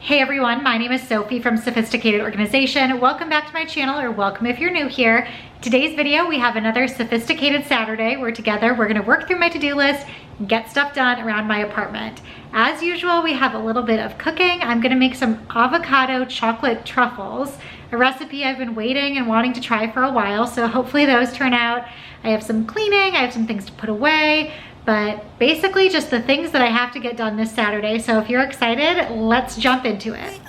Hey everyone, my name is Sophie from Sophisticated Organization. Welcome back to my channel, or welcome if you're new here. Today's video, we have another Sophisticated Saturday. We're together, we're gonna work through my to-do list and get stuff done around my apartment. As usual, we have a little bit of cooking. I'm gonna make some avocado chocolate truffles, a recipe I've been waiting and wanting to try for a while, so hopefully those turn out. I have some cleaning, I have some things to put away, but basically just the things that I have to get done this Saturday. So if you're excited, let's jump into it.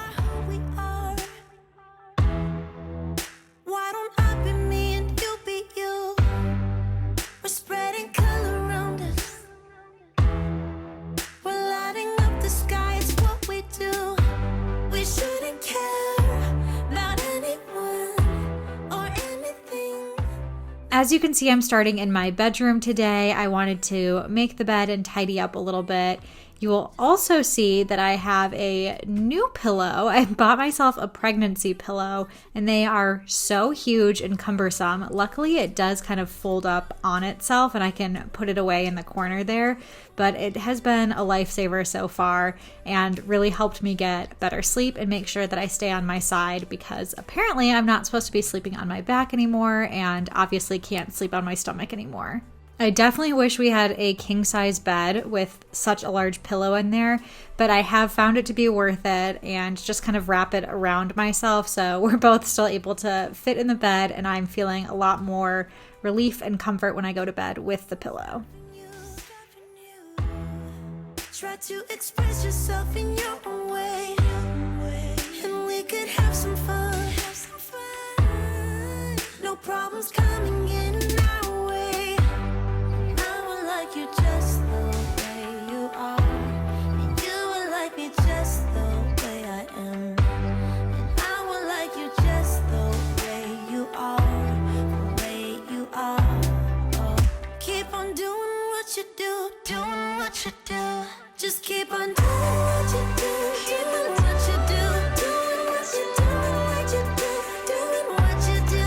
As you can see, I'm starting in my bedroom today. I wanted to make the bed and tidy up a little bit. You will also see that I have a new pillow. I bought myself a pregnancy pillow and they are so huge and cumbersome. Luckily, it does kind of fold up on itself and I can put it away in the corner there, but it has been a lifesaver so far and really helped me get better sleep and make sure that I stay on my side, because apparently I'm not supposed to be sleeping on my back anymore and obviously can't sleep on my stomach anymore. I definitely wish we had a king-size bed with such a large pillow in there, but I have found it to be worth it and just kind of wrap it around myself, so we're both still able to fit in the bed, and I'm feeling a lot more relief and comfort when I go to bed with the pillow. Try to express yourself in your own way, and we could have some fun. No problems coming in our way. You just the way you are, and you would like me just the way I am, and I would like you just the way you are, the way you are. Oh. Keep on doing what you do, doing what you do. Just keep on doing what you do, doing what you do, doing what you do, what you do, doing what you do,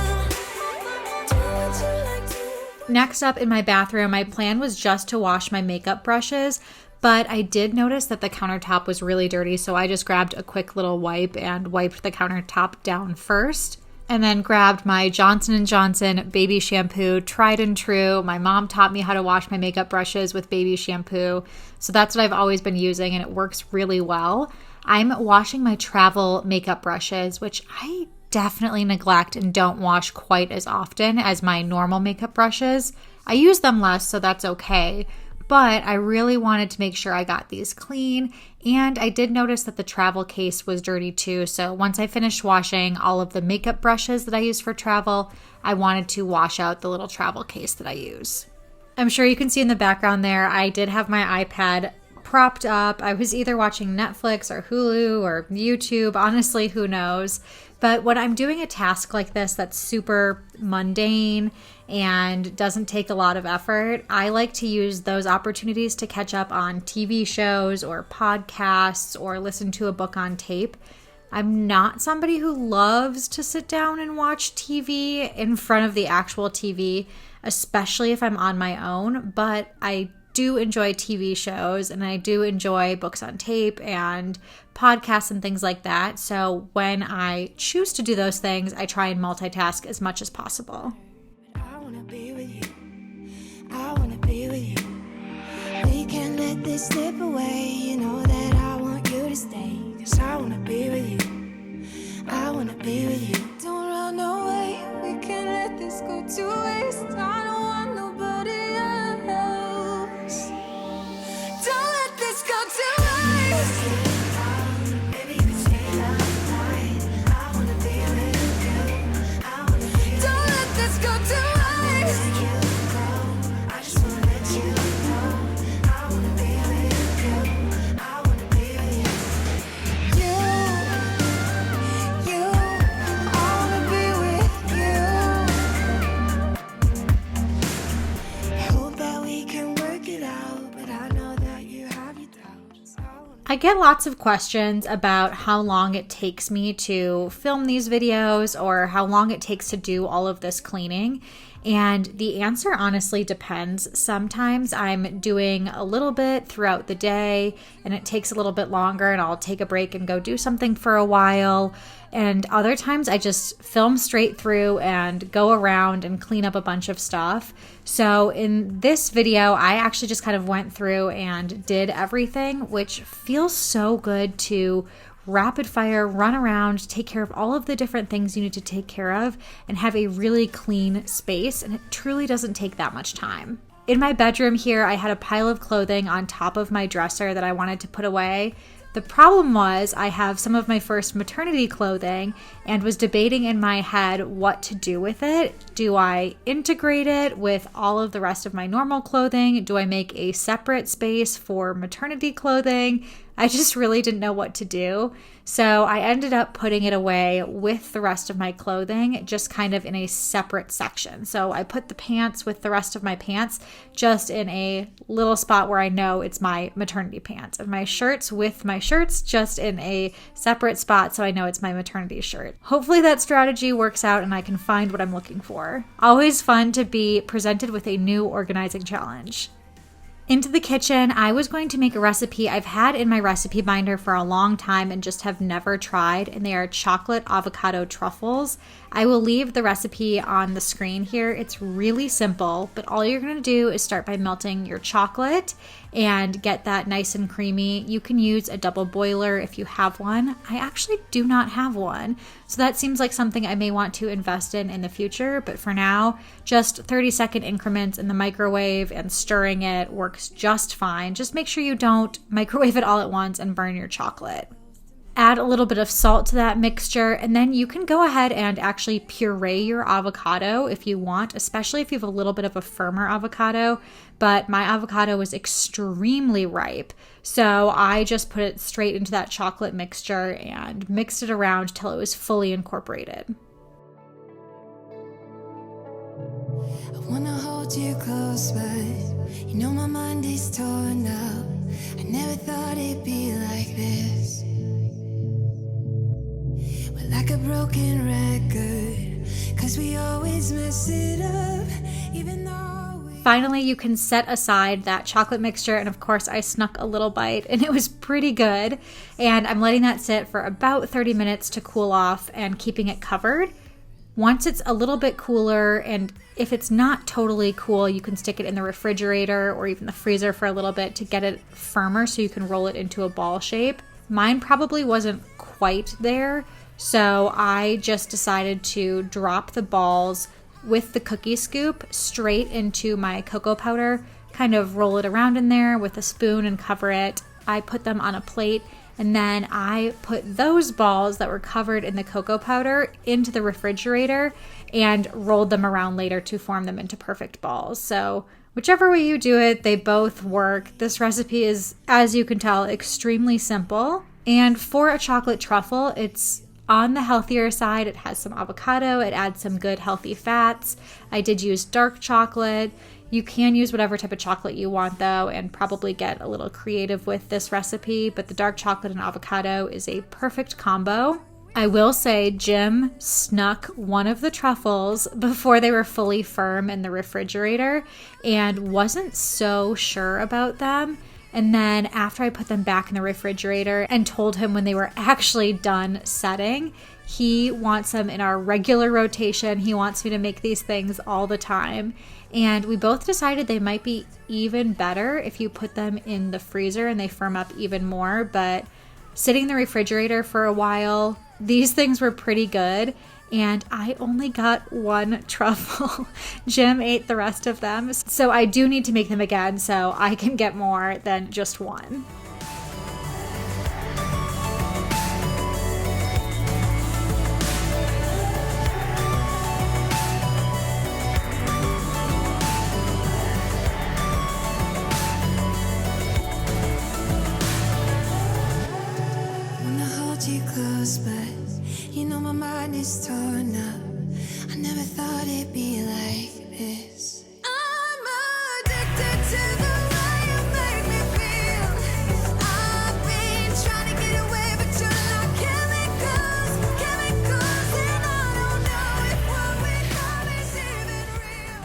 do what you like to. Next up in my bathroom, my plan was just to wash my makeup brushes, but I did notice that the countertop was really dirty, so I just grabbed a quick little wipe and wiped the countertop down first, and then grabbed my Johnson & Johnson baby shampoo, tried and true. My mom taught me how to wash my makeup brushes with baby shampoo, so that's what I've always been using, and it works really well. I'm washing my travel makeup brushes, which I definitely neglect and don't wash quite as often as my normal makeup brushes. I use them less, so that's okay, but I really wanted to make sure I got these clean, and I did notice that the travel case was dirty too, so once I finished washing all of the makeup brushes that I use for travel, I wanted to wash out the little travel case that I use. I'm sure you can see in the background there, I did have my iPad propped up. I was either watching Netflix or Hulu or YouTube, honestly, who knows. But when I'm doing a task like this that's super mundane and doesn't take a lot of effort, I like to use those opportunities to catch up on TV shows or podcasts or listen to a book on tape. I'm not somebody who loves to sit down and watch TV in front of the actual TV, especially if I'm on my own, but I do enjoy TV shows and I do enjoy books on tape and podcasts and things like that. So when I choose to do those things, I try and multitask as much as possible. I want to be with you. I want to be with you. We can't let this slip away. You know that I want you to stay. 'Cause I want to be with you. I want to be with you. Don't run away. We can't let this go to waste. I don't want nobody else. Don't let this go to waste. I get lots of questions about how long it takes me to film these videos or how long it takes to do all of this cleaning. And the answer honestly depends. Sometimes I'm doing a little bit throughout the day and it takes a little bit longer and I'll take a break and go do something for a while. And other times I just film straight through and go around and clean up a bunch of stuff. So in this video, I actually just kind of went through and did everything, which feels so good to rapid fire, run around, take care of all of the different things you need to take care of, and have a really clean space. And it truly doesn't take that much time. In my bedroom here, I had a pile of clothing on top of my dresser that I wanted to put away. The problem was I have some of my first maternity clothing and was debating in my head what to do with it. Do I integrate it with all of the rest of my normal clothing? Do I make a separate space for maternity clothing? I just really didn't know what to do. So I ended up putting it away with the rest of my clothing, just kind of in a separate section. So I put the pants with the rest of my pants just in a little spot where I know it's my maternity pants, and my shirts with my shirts just in a separate spot so I know it's my maternity shirt. Hopefully that strategy works out and I can find what I'm looking for. Always fun to be presented with a new organizing challenge. Into the kitchen, I was going to make a recipe I've had in my recipe binder for a long time and just have never tried, and they are chocolate avocado truffles. I will leave the recipe on the screen here. It's really simple, but all you're going to do is start by melting your chocolate and get that nice and creamy. You can use a double boiler if you have one. I actually do not have one, so that seems like something I may want to invest in the future, but for now, just 30-second increments in the microwave and stirring it works just fine. Just make sure you don't microwave it all at once and burn your chocolate. Add a little bit of salt to that mixture, and then you can go ahead and actually puree your avocado if you want, especially if you have a little bit of a firmer avocado. But my avocado was extremely ripe, so I just put it straight into that chocolate mixture and mixed it around till it was fully incorporated. I wanna hold you close, but you know my mind is torn up. I never thought it'd be like this. We're like a broken record, 'cause we always mess it up, even though Finally, you can set aside that chocolate mixture, and of course I snuck a little bite and it was pretty good. And I'm letting that sit for about 30 minutes to cool off and keeping it covered. Once it's a little bit cooler, and if it's not totally cool, you can stick it in the refrigerator or even the freezer for a little bit to get it firmer so you can roll it into a ball shape. Mine probably wasn't quite there, so I just decided to drop the balls with the cookie scoop straight into my cocoa powder, kind of roll it around in there with a spoon and cover it. I put them on a plate, and then I put those balls that were covered in the cocoa powder into the refrigerator and rolled them around later to form them into perfect balls. So whichever way you do it, they both work. This recipe is, as you can tell, extremely simple. And for a chocolate truffle, it's on the healthier side. It has some avocado, it adds some good healthy fats. I did use dark chocolate. You can use whatever type of chocolate you want though, and probably get a little creative with this recipe, but the dark chocolate and avocado is a perfect combo. I will say Jim snuck one of the truffles before they were fully firm in the refrigerator and wasn't so sure about them. And then after I put them back in the refrigerator and told him when they were actually done setting, he wants them in our regular rotation. He wants me to make these things all the time. And we both decided they might be even better if you put them in the freezer and they firm up even more. But sitting in the refrigerator for a while, these things were pretty good. And I only got one truffle. Jim ate the rest of them. So I do need to make them again so I can get more than just one. wanna hold you close, but you know my mind is torn up. I never thought it'd be like this. I'm addicted to the way you make me feel. I've been trying to get away, but you're like chemicals, and I don't know if what we have is even real.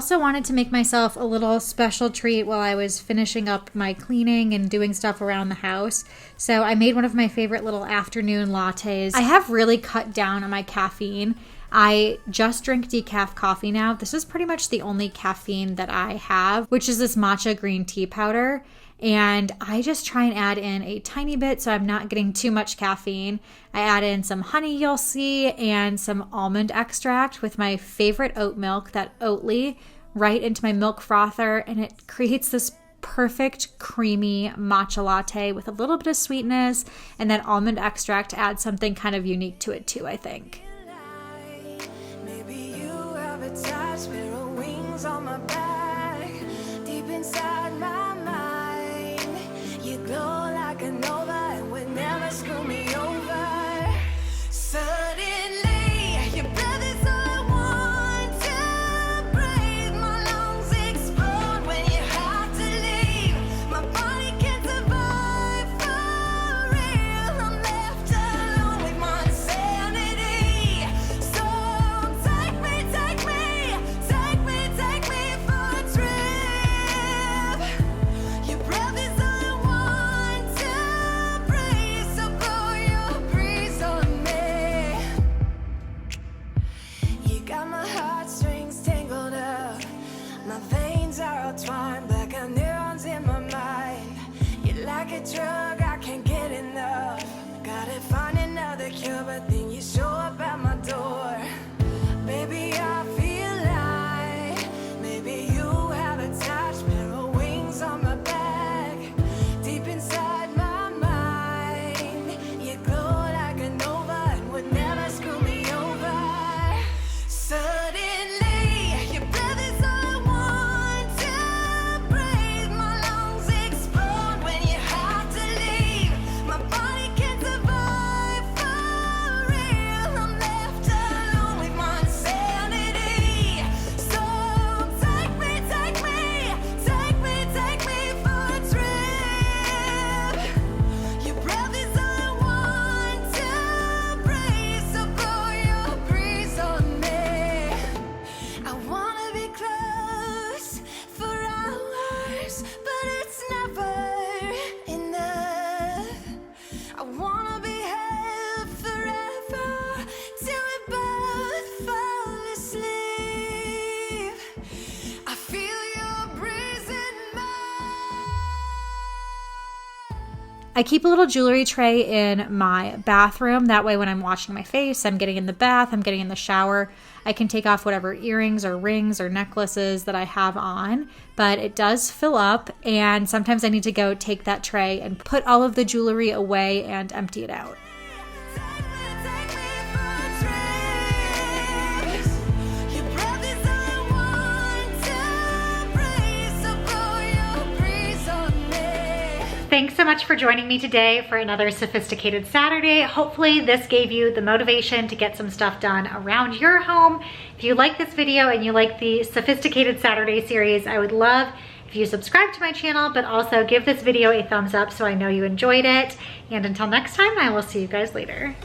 also wanted to make myself a little special treat while I was finishing up my cleaning and doing stuff around the house. So I made one of my favorite little afternoon lattes. I have really cut down on my caffeine. I just drink decaf coffee now. This is pretty much the only caffeine that I have, which is this matcha green tea powder. And I just try and add in a tiny bit so I'm not getting too much caffeine. I add in some honey, you'll see, and some almond extract with my favorite oat milk, that Oatly, right into my milk frother, and it creates this perfect creamy matcha latte with a little bit of sweetness, and that almond extract adds something kind of unique to it too, I think. Maybe you have a touch, there are wings on my back, deep inside my mind. You glow like a nova and would never screw me over. Suddenly, your breath is all I want to breathe. My lungs explode when you have to leave. My body can't survive for real. I'm left alone with my insanity. So take me, take me, take me, take me for a trip. Your breath is all I want to breathe. So blow your breeze on me. You got my heartstrings tangled up. My veins are all twined, black out neurons in my mind. You're like a drug, I can't get enough. Gotta find another cure, but then you show up at my door. Baby, I feel like maybe you have a touch, pair of wings on my back, deep inside my mind. You glow like a nova and would never screw me over. Suddenly, your breath is all I want to breathe. My lungs explode when you have to leave. My body can't survive for real. I'm left alone with my insanity. So take me, take me, take me, take me for a trip. Your breath is all I want to breathe. So blow your breeze on me. I wanna be close for hours, but it's never enough. I wanna be held forever till we both fall asleep. I feel your breeze in mine. I keep a little jewelry tray in my bathroom. That way when I'm washing my face, I'm getting in the bath, I'm getting in the shower, I can take off whatever earrings or rings or necklaces that I have on. But it does fill up, and sometimes I need to go take that tray and put all of the jewelry away and empty it out. Take me for a trip. Your breath is all I want to breathe. So blow your breeze on me. Thanks so much for joining me today for another Sophisticated Saturday. Hopefully this gave you the motivation to get some stuff done around your home. If you like this video and you like the Sophisticated Saturday series, I would love if you subscribe to my channel, but also give this video a thumbs up so I know you enjoyed it. And until next time, I will see you guys later.